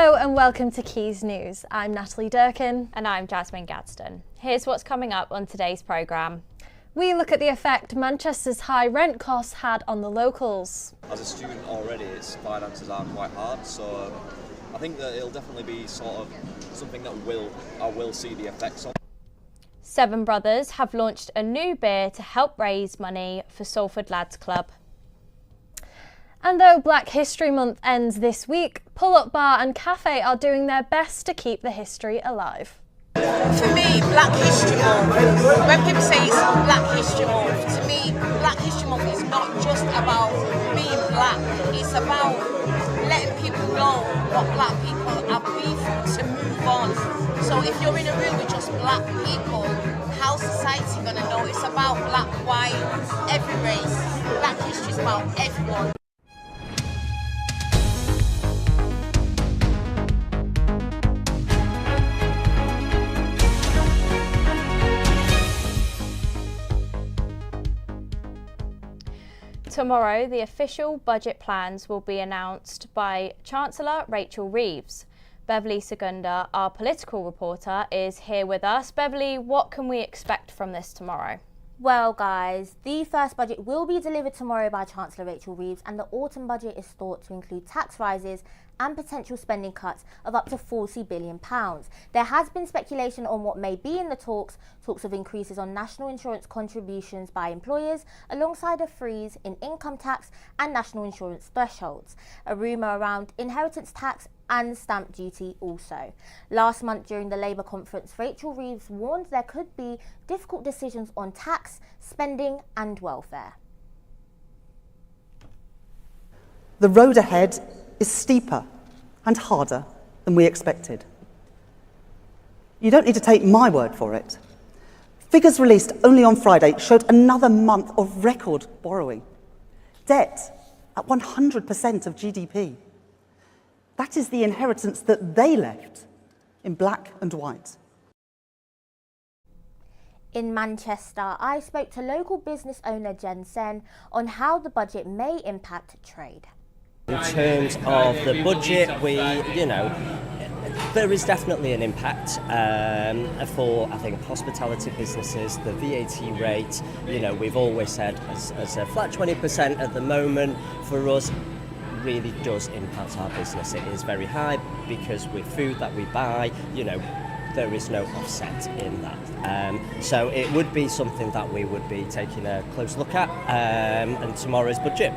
Hello and welcome to Quays News. I'm Natalie Durkin. And I'm Jasmine Gadsden. Here's what's coming up on today's programme. We look at the effect Manchester's high rent costs had on the locals. As a student already, its finances are quite hard, so I think that it'll definitely be sort of something that I will see the effects of. Seven Brothers have launched a new beer to help raise money for Salford Lads Club. And though Black History Month ends this week, Pull-Up Bar and Cafe are doing their best to keep the history alive. For me, Black History Month, when people say it's Black History Month, to me, Black History Month is not just about being black, it's about letting people know what black people have been through to move on. So if you're in a room with just black people, how society going to know? It's about black, white, every race. Black history is about everyone. Tomorrow, the official budget plans will be announced by Chancellor Rachel Reeves. Beverly Segunda, our political reporter, is here with us. Beverly, what can we expect from this tomorrow? Well, guys, the first budget will be delivered tomorrow by Chancellor Rachel Reeves, and the autumn budget is thought to include tax rises and potential spending cuts of up to £40 billion. There has been speculation on what may be in the talks of increases on national insurance contributions by employers, alongside a freeze in income tax and national insurance thresholds. A rumour around inheritance tax and stamp duty also. Last month during the Labour conference, Rachel Reeves warned there could be difficult decisions on tax, spending and welfare. The road ahead is steeper and harder than we expected. You don't need to take my word for it. Figures released only on Friday showed another month of record borrowing. Debt at 100% of GDP. That is the inheritance that they left in black and white. In Manchester, I spoke to local business owner Jen Sen on how the budget may impact trade. In terms of the budget, there is definitely an impact for, I think, hospitality businesses. The VAT rate, we've always said as a flat 20% at the moment for us, really does impact our business. It is very high because with food that we buy, there is no offset in that. So it would be something that we would be taking a close look at in tomorrow's budget.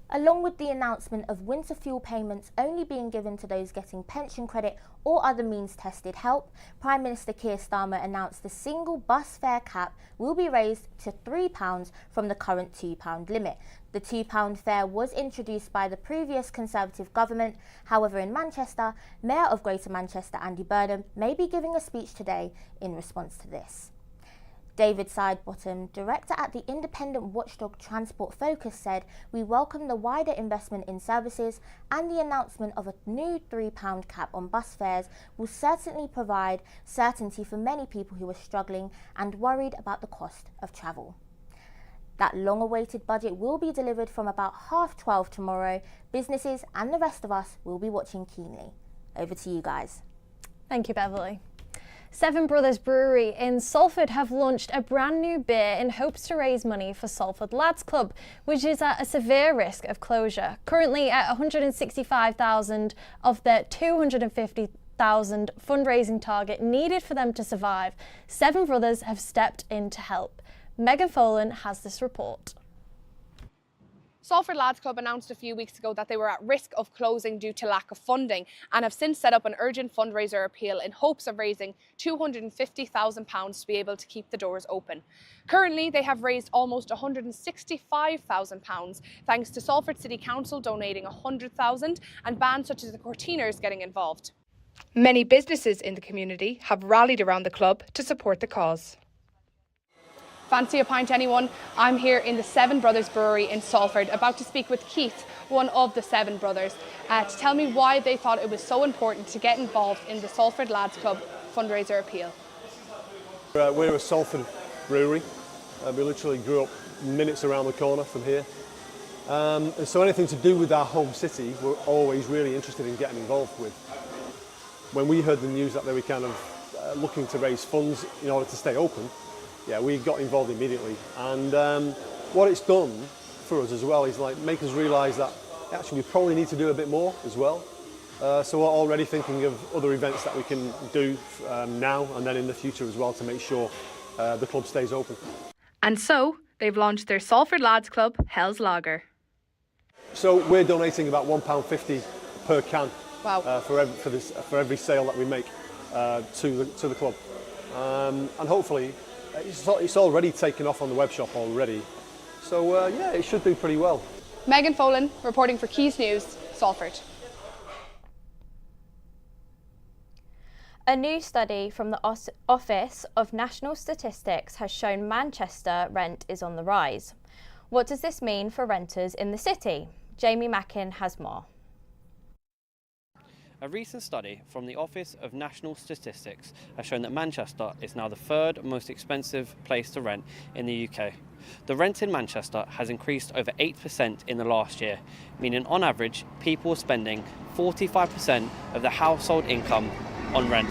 Along with the announcement of winter fuel payments only being given to those getting pension credit or other means-tested help, Prime Minister Keir Starmer announced the single bus fare cap will be raised to £3 from the current £2 limit. The £2 fare was introduced by the previous Conservative government. However, in Manchester, Mayor of Greater Manchester Andy Burnham may be giving a speech today in response to this. David Sidebottom, director at the independent watchdog Transport Focus, said, "We welcome the wider investment in services, and the announcement of a new £3 cap on bus fares will certainly provide certainty for many people who are struggling and worried about the cost of travel." That long-awaited budget will be delivered from about 12:30 tomorrow. Businesses and the rest of us will be watching keenly. Over to you guys. Thank you, Beverly. Seven Brothers Brewery in Salford have launched a brand new beer in hopes to raise money for Salford Lads Club, which is at a severe risk of closure. Currently at 165,000 of their 250,000 fundraising target needed for them to survive, Seven Brothers have stepped in to help. Megan Folan has this report. Salford Lads Club announced a few weeks ago that they were at risk of closing due to lack of funding and have since set up an urgent fundraiser appeal in hopes of raising £250,000 to be able to keep the doors open. Currently, they have raised almost £165,000 thanks to Salford City Council donating £100,000 and bands such as the Cortiners getting involved. Many businesses in the community have rallied around the club to support the cause. Fancy a pint, anyone? I'm here in the Seven Brothers Brewery in Salford, about to speak with Keith, one of the Seven Brothers, to tell me why they thought it was so important to get involved in the Salford Lads Club fundraiser appeal. We're a Salford brewery. We literally grew up minutes around the corner from here. And so anything to do with our home city, we're always really interested in getting involved with. When we heard the news that they were kind of looking to raise funds in order to stay open, yeah, we got involved immediately. And what it's done for us as well is like make us realise that actually we probably need to do a bit more as well. So we're already thinking of other events that we can do now and then in the future as well to make sure the club stays open. And so they've launched their Salford Lads Club, Hell's Lager. So we're donating about £1.50 per can. Wow. For every sale that we make to the club, and hopefully it's already taken off on the web shop already. So yeah, it should do pretty well. Megan Folan reporting for Quays News, Salford. A new study from the Office of National Statistics has shown Manchester rent is on the rise. What does this mean for renters in the city? Jamie Mackin has more. A recent study from the Office of National Statistics has shown that Manchester is now the third most expensive place to rent in the UK. The rent in Manchester has increased over 8% in the last year, meaning on average people are spending 45% of their household income on rent.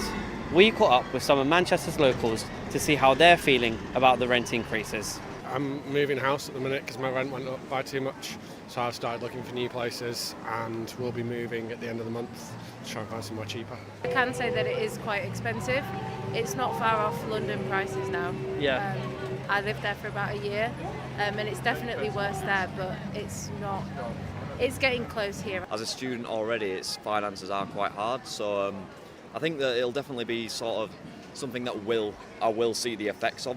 We caught up with some of Manchester's locals to see how they're feeling about the rent increases. I'm moving house at the minute because my rent went up by too much, so I've started looking for new places and we'll be moving at the end of the month to try and find somewhere cheaper. I can say that it is quite expensive. It's not far off London prices now. Yeah. I lived there for about a year and it's definitely worse there, but it's not. It's getting close here. As a student already, its finances are quite hard, so I think that it'll definitely be sort of something that I will see the effects of.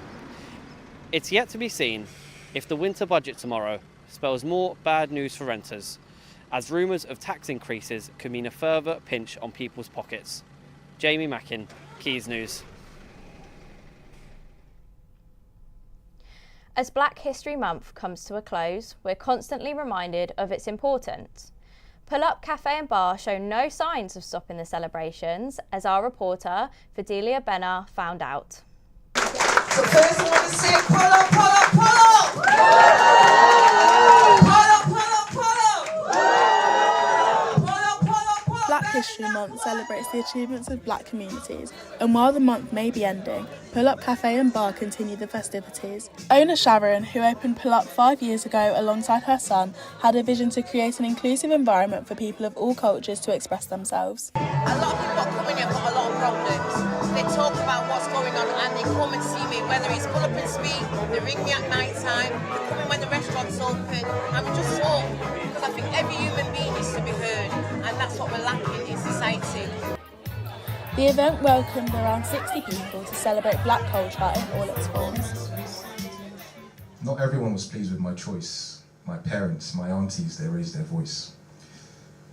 It's yet to be seen if the winter budget tomorrow spells more bad news for renters, as rumours of tax increases could mean a further pinch on people's pockets. Jamie Mackin, Quays News. As Black History Month comes to a close, we're constantly reminded of its importance. Pull Up Cafe and Bar show no signs of stopping the celebrations, as our reporter, Fidelia Benner, found out. So first I want to say pull up, pull up, pull up! Pull up, pull up, pull up! Pull up, pull up, pull up! Black History Month celebrates the achievements of black communities, and while the month may be ending, Pull Up Cafe and Bar continue the festivities. Owner Sharon, who opened Pull Up 5 years ago alongside her son, had a vision to create an inclusive environment for people of all cultures to express themselves. A lot of people come in here got a lot of problems. They talk about what's going on and they come and see me, whether it's pull up and speak, they ring me at night time, they come in when the restaurant's open, and we just talk, because I think every human being needs to be heard, and that's what we're lacking in society. The event welcomed around 60 people to celebrate black culture in all its forms. Not everyone was pleased with my choice. My parents, my aunties, they raised their voice.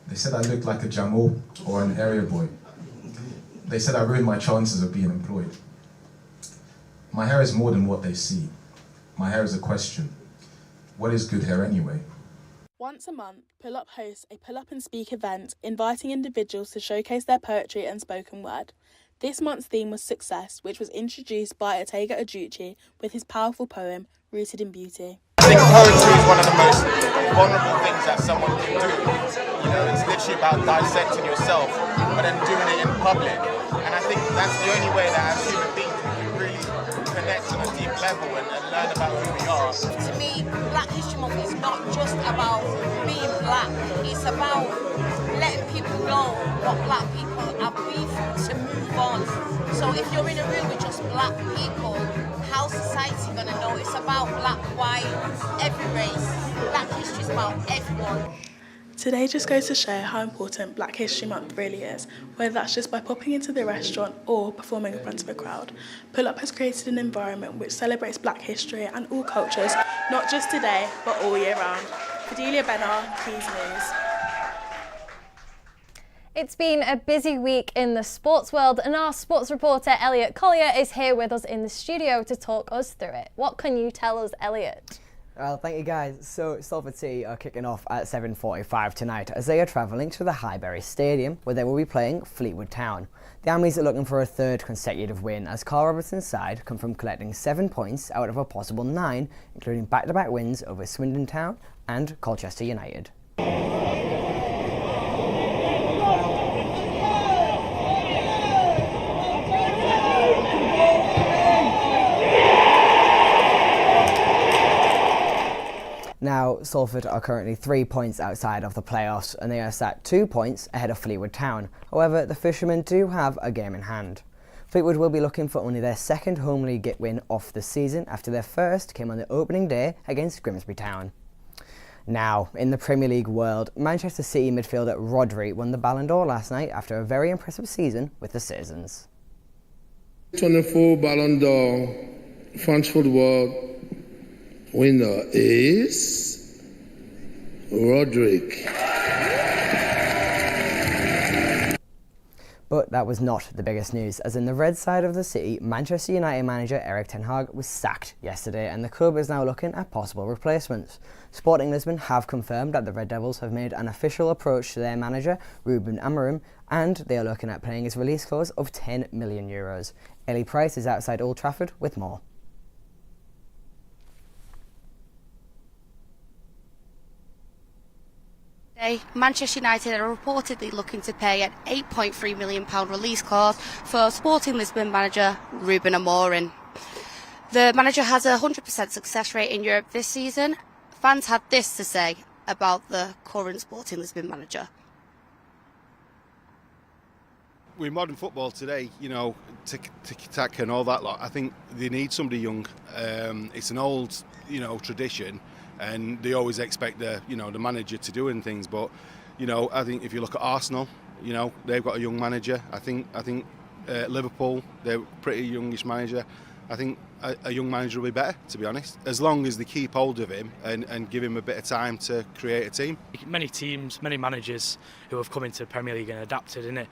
They said I looked like a Jamal or an area boy. They said I ruined my chances of being employed. My hair is more than what they see. My hair is a question. What is good hair anyway? Once a month, Pull Up hosts a Pull Up and Speak event, inviting individuals to showcase their poetry and spoken word. This month's theme was success, which was introduced by Atega Aduchi with his powerful poem, Rooted in Beauty. I think poetry is one of the most vulnerable things that someone can do. You know, it's literally about dissecting yourself, but then doing it in public. And I think that's the only way that as human beings we can really connect on a deep level and learn about who we are. To me, Black History Month is not just about being black, it's about letting people know what black people have been through to move on. So if you're in a room with just black people, how society going to know? It's about black, white, every race. Black history is about everyone. Today just goes to show how important Black History Month really is, whether that's just by popping into the restaurant or performing in front of a crowd. Pull Up has created an environment which celebrates black history and all cultures, not just today, but all year round. Fidelia Benner, Quays News. It's been a busy week in the sports world, and our sports reporter Elliot Collier is here with us in the studio to talk us through it. What can you tell us, Elliot? Well, thank you guys. So Salford City are kicking off at 7:45 tonight as they are travelling to the Highbury Stadium where they will be playing Fleetwood Town. The Armies are looking for a third consecutive win as Carl Robertson's side come from collecting 7 points out of a possible 9, including back-to-back wins over Swindon Town and Colchester United. Now, Salford are currently 3 points outside of the playoffs and they are sat 2 points ahead of Fleetwood Town. However, the Fishermen do have a game in hand. Fleetwood will be looking for only their second home league win of the season after their first came on the opening day against Grimsby Town. Now, in the Premier League world, Manchester City midfielder Rodri won the Ballon d'Or last night after a very impressive season with the Citizens. 24 Ballon d'Or France football winner is Rodri. But that was not the biggest news, as in the red side of the city, Manchester United manager Erik ten Hag was sacked yesterday and the club is now looking at possible replacements. Sporting Lisbon have confirmed that the Red Devils have made an official approach to their manager, Ruben Amorim, and they are looking at paying his release clause of €10 million. Ellie Price is outside Old Trafford with more. Manchester United are reportedly looking to pay an £8.3 million release clause for Sporting Lisbon manager Ruben Amorim. The manager has a 100% success rate in Europe this season. Fans had this to say about the current Sporting Lisbon manager. With modern football today, you know, tiki-taka and all that lot, I think they need somebody young. It's an old, tradition. And they always expect the manager to do things, but I think if you look at Arsenal, they've got a young manager. I think Liverpool, they're a pretty youngish manager. I think a young manager will be better, to be honest, as long as they keep hold of him and give him a bit of time to create a team. Many teams, many managers who have come into the Premier League and adapted, and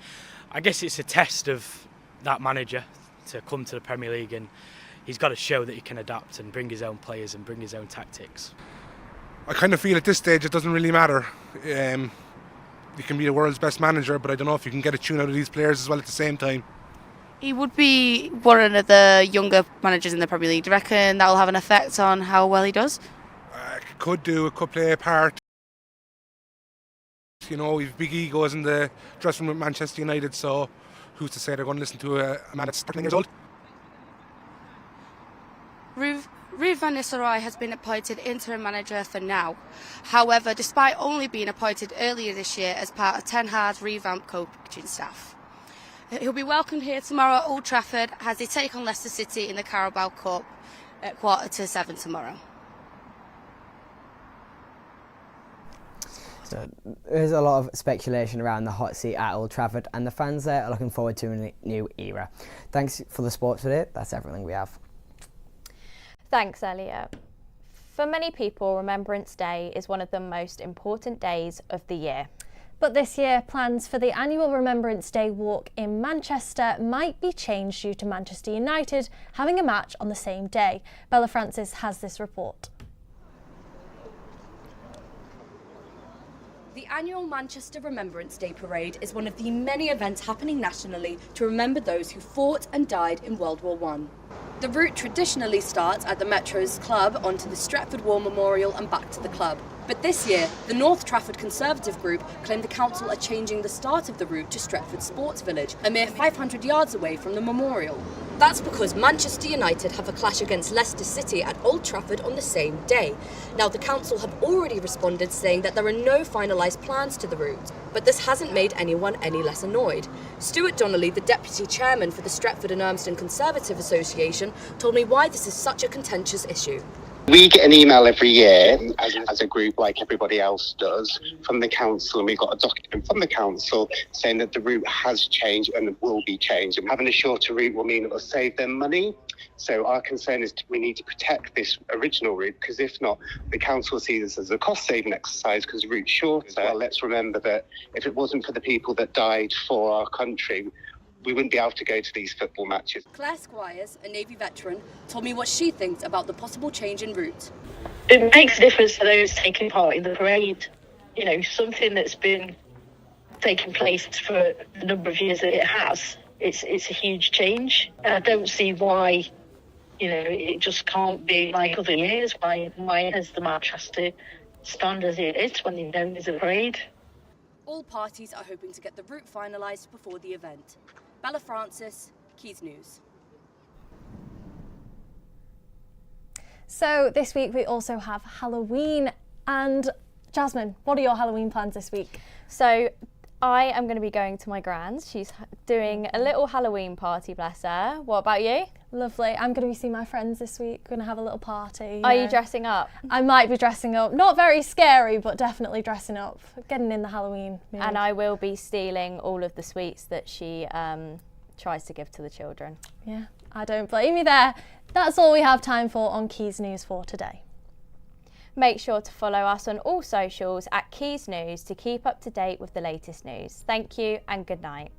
I guess it's a test of that manager to come to the Premier League, and he's got to show that he can adapt and bring his own players and bring his own tactics. I kind of feel at this stage it doesn't really matter. You can be the world's best manager, but I don't know if you can get a tune out of these players as well at the same time. He would be one of the younger managers in the Premier League. Do you reckon that will have an effect on how well he does? It could play a part. We've big egos in the dressing room at Manchester United, so who's to say they're going to listen to a man that's 13 years old? Ruud van Nistelrooy has been appointed interim manager for now. However, despite only being appointed earlier this year as part of Ten Hag's revamped coaching staff, he'll be welcomed here tomorrow at Old Trafford as they take on Leicester City in the Carabao Cup at 6:45 tomorrow. So there's a lot of speculation around the hot seat at Old Trafford, and the fans there are looking forward to a new era. Thanks for the sport today. That's everything we have. Thanks, Elliot. For many people, Remembrance Day is one of the most important days of the year. But this year, plans for the annual Remembrance Day walk in Manchester might be changed due to Manchester United having a match on the same day. Bella Francis has this report. The annual Manchester Remembrance Day Parade is one of the many events happening nationally to remember those who fought and died in World War I. The route traditionally starts at the Metro's club onto the Stretford War Memorial and back to the club. But this year, the North Trafford Conservative Group claim the council are changing the start of the route to Stretford Sports Village, a mere 500 yards away from the memorial. That's because Manchester United have a clash against Leicester City at Old Trafford on the same day. Now, the council have already responded saying that there are no finalised plans to the route, but this hasn't made anyone any less annoyed. Stuart Donnelly, the deputy chairman for the Stretford and Urmston Conservative Association, told me why this is such a contentious issue. We get an email every year, as a group like everybody else does, from the council, and we got a document from the council saying that the route has changed and will be changed. And having a shorter route will mean it will save them money. So our concern is we need to protect this original route, because if not, the council sees this as a cost-saving exercise because the route's shorter. Well, let's remember that if it wasn't for the people that died for our country, we wouldn't be able to go to these football matches. Claire Squires, a Navy veteran, told me what she thinks about the possible change in route. it makes a difference to those taking part in the parade. You know, something that's been taking place for the number of years that it has. It's a huge change. I don't see why, you know, it just can't be like other years. Why has the march has to stand as it is when they know there's a parade? All parties are hoping to get the route finalised before the event. Bella Francis, Quays News. So this week we also have Halloween, and Jasmine, what are your Halloween plans this week? So I am going to be going to my grand's. She's doing a little Halloween party, bless her. What about you? Lovely. I'm going to be seeing my friends this week. We're going to have a little party. Are you dressing up? I might be dressing up. Not very scary, but definitely dressing up. Getting in the Halloween mood. And I will be stealing all of the sweets that she tries to give to the children. Yeah, I don't blame you there. That's all we have time for on Quays News for today. Make sure to follow us on all socials at Quays News to keep up to date with the latest news. Thank you and good night.